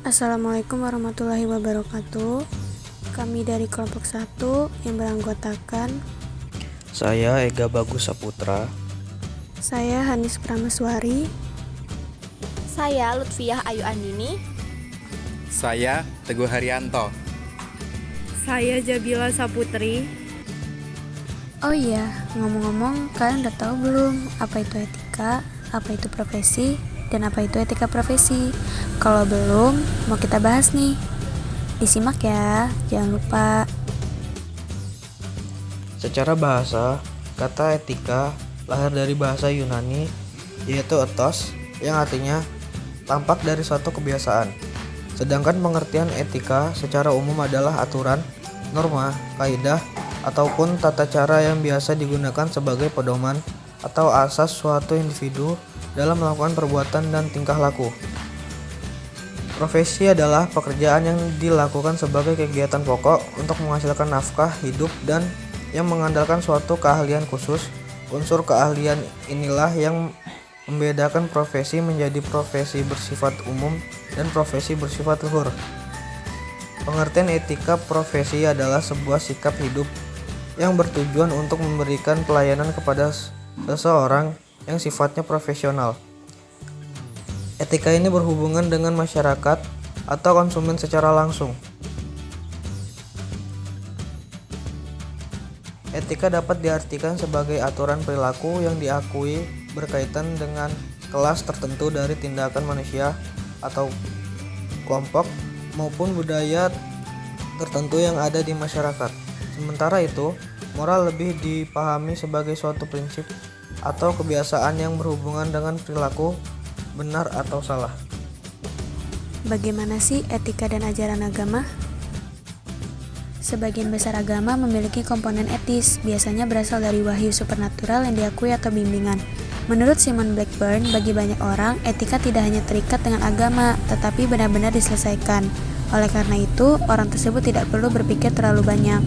Assalamualaikum warahmatullahi wabarakatuh. Kami dari kelompok 1 yang beranggotakan Saya Ega Bagus Saputra. saya Hanis Prameswari, Saya Lutfiah Ayu Andini. Saya Teguh Haryanto. Saya Jabila Saputri. Oh iya, ngomong-ngomong, kalian udah tahu belum apa itu etika, apa itu profesi, dan apa itu etika profesi? Kalau belum, mau kita bahas nih. Disimak ya, jangan lupa. Secara bahasa, kata etika lahir dari bahasa Yunani, yaitu ethos, yang artinya tampak dari suatu kebiasaan. Sedangkan pengertian etika secara umum adalah aturan, norma, kaidah, ataupun tata cara yang biasa digunakan sebagai pedoman atau asas suatu individu dalam melakukan perbuatan dan tingkah laku. Profesi adalah pekerjaan yang dilakukan sebagai kegiatan pokok untuk menghasilkan nafkah hidup dan yang mengandalkan suatu keahlian khusus. Unsur keahlian inilah yang membedakan profesi menjadi profesi bersifat umum dan profesi bersifat luhur. Pengertian etika profesi adalah sebuah sikap hidup yang bertujuan untuk memberikan pelayanan kepada seseorang yang sifatnya profesional. Etika ini berhubungan dengan masyarakat atau konsumen secara langsung. Etika dapat diartikan sebagai aturan perilaku yang diakui berkaitan dengan kelas tertentu dari tindakan manusia atau kelompok maupun budaya tertentu yang ada di masyarakat. Sementara itu, moral lebih dipahami sebagai suatu prinsip atau kebiasaan yang berhubungan dengan perilaku benar atau salah. Bagaimana sih etika dan ajaran agama? Sebagian besar agama memiliki komponen etis, biasanya berasal dari wahyu supernatural yang diakui atau bimbingan. Menurut Simon Blackburn, bagi banyak orang, etika tidak hanya terikat dengan agama, tetapi benar-benar diselesaikan. Oleh karena itu, orang tersebut tidak perlu berpikir terlalu banyak.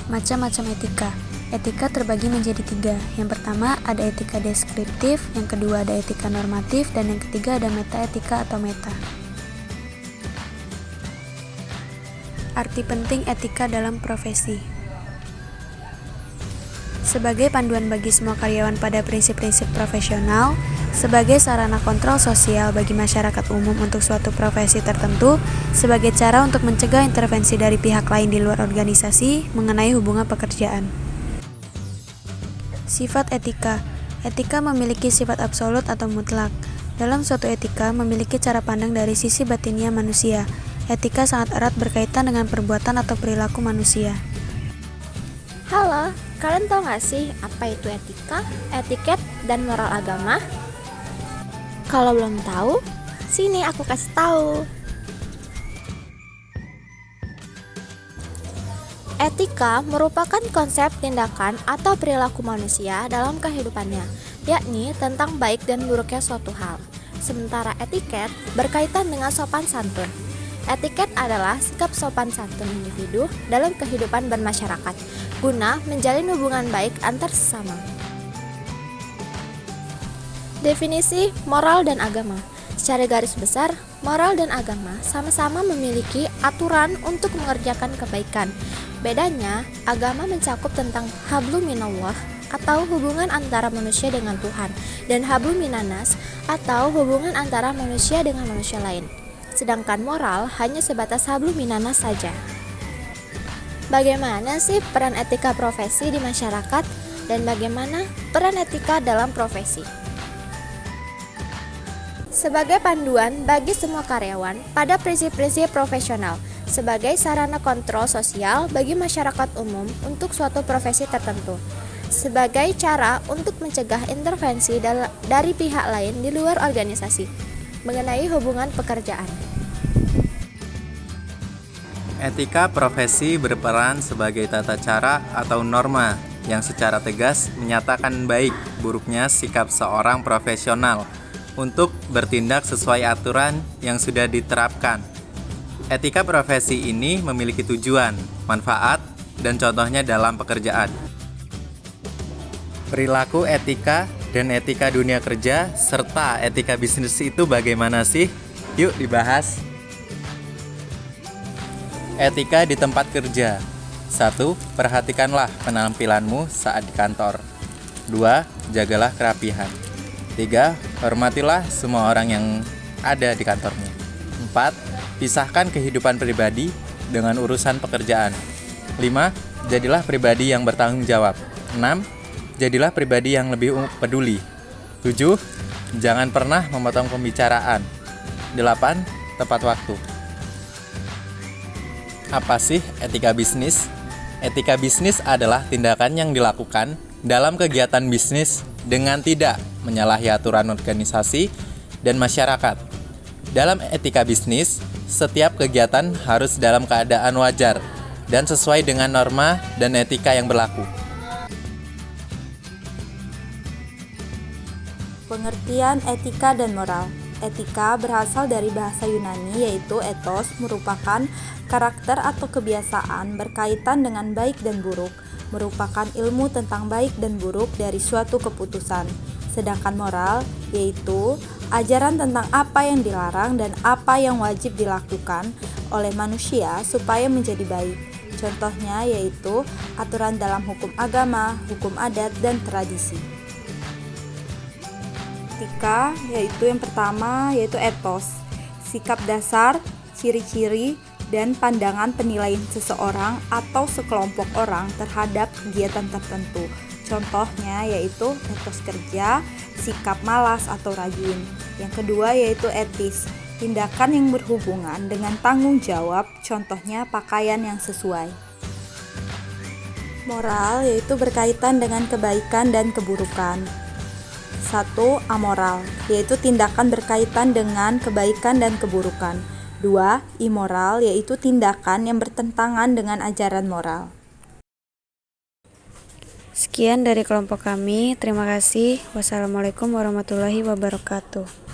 Macam-macam etika. Etika terbagi menjadi 3. Yang pertama ada etika deskriptif, yang kedua ada etika normatif, dan yang ketiga ada metaetika atau meta. Arti penting etika dalam profesi. Sebagai panduan bagi semua karyawan pada prinsip-prinsip profesional, sebagai sarana kontrol sosial bagi masyarakat umum untuk suatu profesi tertentu, sebagai cara untuk mencegah intervensi dari pihak lain di luar organisasi mengenai hubungan pekerjaan. Sifat etika. Etika memiliki sifat absolut atau mutlak. Dalam suatu etika memiliki cara pandang dari sisi batinnya manusia. Etika sangat erat berkaitan dengan perbuatan atau perilaku manusia. Halo, kalian tahu gak sih apa itu etika, etiket, dan moral agama? Kalau belum tahu, sini aku kasih tahu. Etika merupakan konsep tindakan atau perilaku manusia dalam kehidupannya, yakni tentang baik dan buruknya suatu hal. Sementara etiket berkaitan dengan sopan santun. Etiket adalah sikap sopan santun individu dalam kehidupan bermasyarakat, guna menjalin hubungan baik antar sesama. Definisi moral dan agama. Secara garis besar, moral dan agama sama-sama memiliki aturan untuk mengerjakan kebaikan. Bedanya, agama mencakup tentang hablum minallah atau hubungan antara manusia dengan Tuhan, dan hablum minanas atau hubungan antara manusia dengan manusia lain. Sedangkan moral hanya sebatas hablum minanas saja. Bagaimana sih peran etika profesi di masyarakat dan bagaimana peran etika dalam profesi? Sebagai panduan bagi semua karyawan pada prinsip-prinsip profesional, sebagai sarana kontrol sosial bagi masyarakat umum untuk suatu profesi tertentu, sebagai cara untuk mencegah intervensi dari pihak lain di luar organisasi mengenai hubungan pekerjaan. Etika profesi berperan sebagai tata cara atau norma yang secara tegas menyatakan baik buruknya sikap seorang profesional untuk bertindak sesuai aturan yang sudah diterapkan. Etika profesi ini memiliki tujuan, manfaat, dan contohnya dalam pekerjaan. Perilaku etika dan etika dunia kerja serta etika bisnis itu bagaimana sih? Yuk dibahas. Etika di tempat kerja. 1. Perhatikanlah penampilanmu saat di kantor. 2. Jagalah kerapihan. 3. Hormatilah semua orang yang ada di kantormu. 4. Pisahkan kehidupan pribadi dengan urusan pekerjaan. 5. Jadilah pribadi yang bertanggung jawab. 6. Jadilah pribadi yang lebih peduli. 7. Jangan pernah memotong pembicaraan. 8. Tepat waktu. Apa sih etika bisnis? Etika bisnis adalah tindakan yang dilakukan dalam kegiatan bisnis dengan tidak menyalahi aturan organisasi dan masyarakat. Dalam etika bisnis, setiap kegiatan harus dalam keadaan wajar dan sesuai dengan norma dan etika yang berlaku. Pengertian etika dan moral. Etika berasal dari bahasa Yunani yaitu ethos, merupakan karakter atau kebiasaan berkaitan dengan baik dan buruk, merupakan ilmu tentang baik dan buruk dari suatu keputusan. Sedangkan moral yaitu ajaran tentang apa yang dilarang dan apa yang wajib dilakukan oleh manusia supaya menjadi baik. Contohnya yaitu aturan dalam hukum agama, hukum adat, dan tradisi. Etika yaitu yang pertama yaitu ethos, sikap dasar, ciri-ciri, dan pandangan penilaian seseorang atau sekelompok orang terhadap kegiatan tertentu. Contohnya yaitu etos kerja, sikap malas atau rajin. Yang kedua yaitu etis, tindakan yang berhubungan dengan tanggung jawab, contohnya pakaian yang sesuai. Moral yaitu berkaitan dengan kebaikan dan keburukan. 1. Amoral, yaitu tindakan berkaitan dengan kebaikan dan keburukan. 2. Immoral, yaitu tindakan yang bertentangan dengan ajaran moral. Sekian dari kelompok kami. Terima kasih. Wassalamualaikum warahmatullahi wabarakatuh.